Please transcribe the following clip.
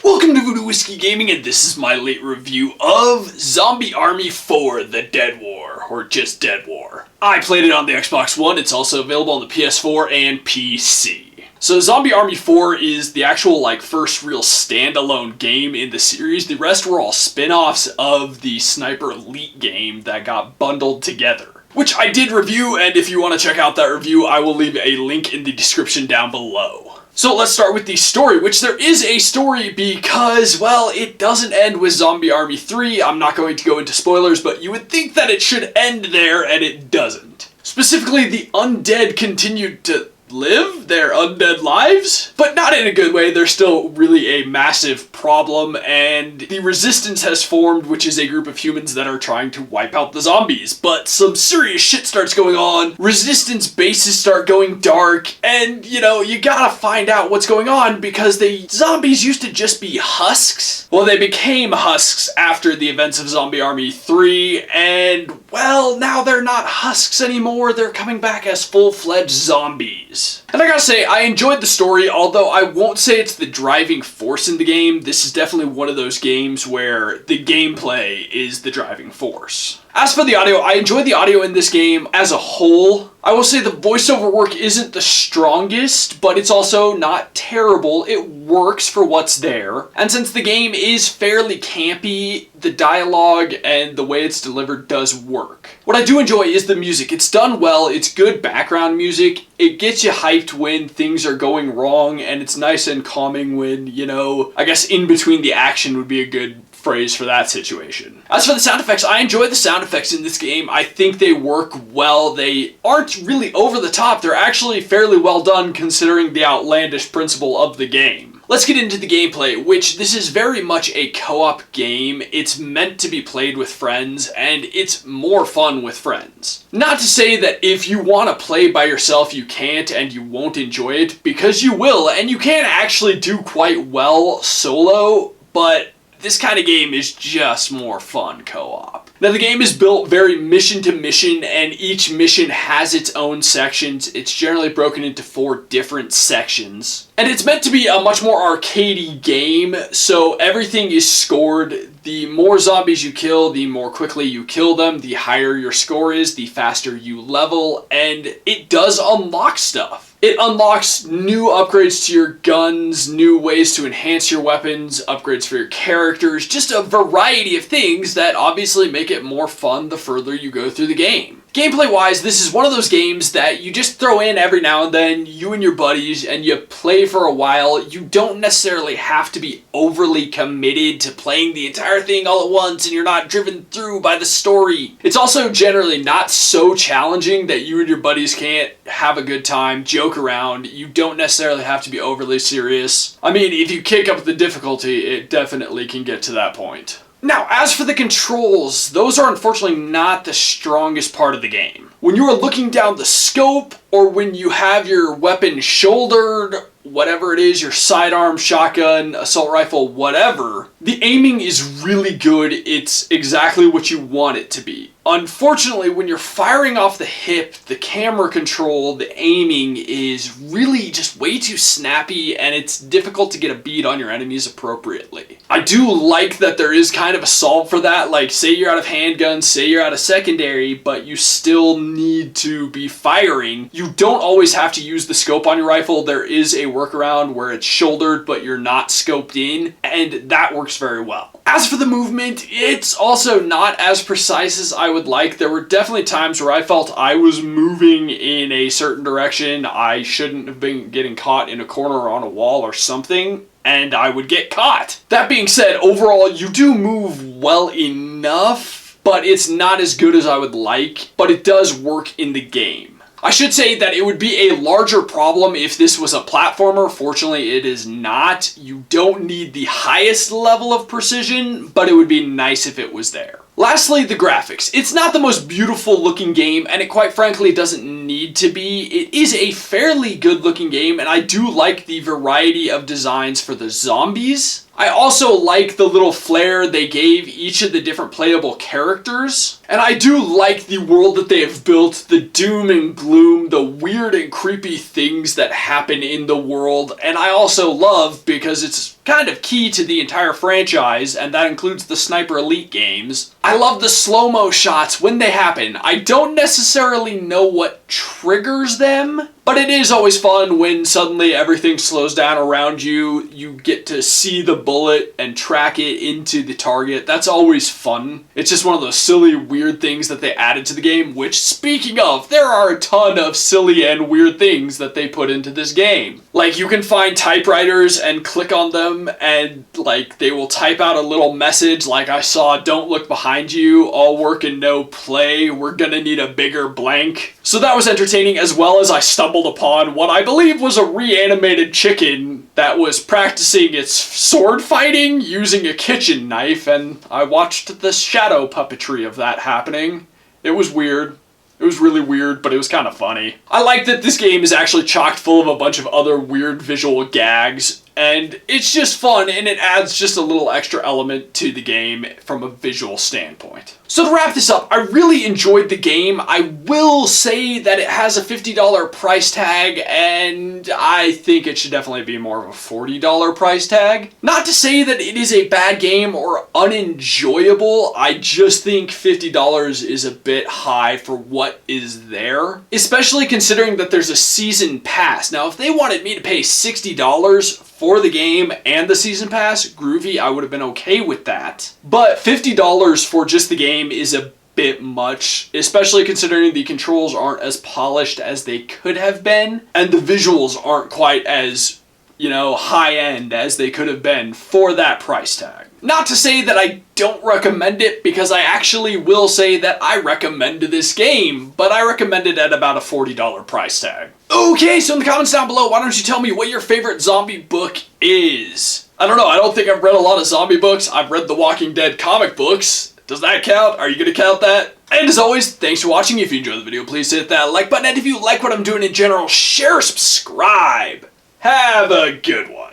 Welcome to Voodoo Whiskey Gaming, and this is my late review of Zombie Army 4: The Dead War, or just Dead War. I played it on the Xbox One. It's also available on the PS4 and PC. So Zombie Army 4 is the actual first real standalone game in the series. The rest were all spin-offs of the Sniper Elite game that got bundled together, which I did review, and if you want to check out that review, I will leave a link in the description down below. So let's start with the story, which there is a story because, well, it doesn't end with Zombie Army 3. I'm not going to go into spoilers, but you would think that it should end there, and it doesn't. Specifically, the undead continued to live their undead lives, but not in a good way. They're still really a massive problem, and the resistance has formed, which is a group of humans that are trying to wipe out the zombies. But some serious shit starts going on, resistance bases start going dark, and you gotta find out what's going on because the zombies used to just be husks. Well, they became husks after the events of Zombie Army 3, and well, now they're not husks anymore. They're coming back as full-fledged zombies. And I gotta say, I enjoyed the story, although I won't say it's the driving force in the game. This is definitely one of those games where the gameplay is the driving force. As for the audio, I enjoyed the audio in this game as a whole. I will say the voiceover work isn't the strongest, but it's also not terrible. It works for what's there. And since the game is fairly campy, the dialogue and the way it's delivered does work. What I do enjoy is the music. It's done well, it's good background music, it gets you hyped when things are going wrong, and it's nice and calming when, I guess in between the action would be a good phrase for that situation. As for the sound effects, I enjoy the sound effects in this game. I think they work well. They aren't really over the top. They're actually fairly well done considering the outlandish principle of the game. Let's get into the gameplay, which this is very much a co-op game. It's meant to be played with friends, and it's more fun with friends. Not to say that if you want to play by yourself you can't and you won't enjoy it, because you will, and you can actually do quite well solo, but this kind of game is just more fun co-op. Now the game is built very mission to mission, and each mission has its own sections. It's generally broken into 4 different sections. And it's meant to be a much more arcadey game, so everything is scored. The more zombies you kill, the more quickly you kill them, the higher your score is, the faster you level, and it does unlock stuff. It unlocks new upgrades to your guns, new ways to enhance your weapons, upgrades for your characters, just a variety of things that obviously make it more fun the further you go through the game. Gameplay-wise, this is one of those games that you just throw in every now and then, you and your buddies, and you play for a while. You don't necessarily have to be overly committed to playing the entire thing all at once, and you're not driven through by the story. It's also generally not so challenging that you and your buddies can't have a good time, joke around. You don't necessarily have to be overly serious. I mean, if you kick up the difficulty, it definitely can get to that point. Now, as for the controls, those are unfortunately not the strongest part of the game. When you are looking down the scope, or when you have your weapon shouldered, whatever it is, your sidearm, shotgun, assault rifle, whatever, the aiming is really good. It's exactly what you want it to be. Unfortunately, when you're firing off the hip, the camera control, the aiming is really just way too snappy, and it's difficult to get a bead on your enemies appropriately. I do like that there is kind of a solve for that, like say you're out of handguns, say you're out of secondary, but you still need to be firing. You don't always have to use the scope on your rifle. There is a workaround where it's shouldered, but you're not scoped in, and that works very well. As for the movement, it's also not as precise as I would like. There were definitely times where I felt I was moving in a certain direction. I shouldn't have been getting caught in a corner or on a wall or something, and I would get caught. That being said, overall, you do move well enough, but it's not as good as I would like, but it does work in the game. I should say that it would be a larger problem if this was a platformer. Fortunately, it is not. You don't need the highest level of precision, but it would be nice if it was there. Lastly, the graphics. It's not the most beautiful looking game, and it quite frankly doesn't need to be. It is a fairly good looking game, and I do like the variety of designs for the zombies. I also like the little flair they gave each of the different playable characters. And I do like the world that they have built, the doom and gloom, the weird and creepy things that happen in the world. And I also love, because it's kind of key to the entire franchise, and that includes the Sniper Elite games. I love the slow-mo shots when they happen. I don't necessarily know what triggers them, but it is always fun when suddenly everything slows down around you. You get to see the bullet and track it into the target. That's always fun. It's just one of those silly, weird things that they added to the game, which, speaking of, there are a ton of silly and weird things that they put into this game. Like, you can find typewriters and click on them, and, like, they will type out a little message like I saw, "Don't look behind you, all work and no play, we're gonna need a bigger blank." So that was entertaining, as well as I stumbled upon what I believe was a reanimated chicken that was practicing its sword fighting using a kitchen knife, and I watched the shadow puppetry of that happening. It was weird. It was really weird, but it was kind of funny. I like that this game is actually chock full of a bunch of other weird visual gags, and it's just fun, and it adds just a little extra element to the game from a visual standpoint. So to wrap this up, I really enjoyed the game. I will say that it has a $50 price tag, and I think it should definitely be more of a $40 price tag. Not to say that it is a bad game or unenjoyable, I just think $50 is a bit high for what is there, especially considering that there's a season pass. Now, if they wanted me to pay $60 for the game and the season pass, groovy, I would have been okay with that. But $50 for just the game is a bit much, especially considering the controls aren't as polished as they could have been, and the visuals aren't quite as, you know, high-end as they could have been for that price tag. Not to say that I don't recommend it, because I actually will say that I recommend this game, but I recommend it at about a $40 price tag. Okay, so in the comments down below, why don't you tell me what your favorite zombie book is? I don't know, I don't think I've read a lot of zombie books. I've read the Walking Dead comic books. Does that count? Are you gonna count that? And as always, thanks for watching. If you enjoyed the video, please hit that like button, and if you like what I'm doing in general, share, subscribe. Have a good one.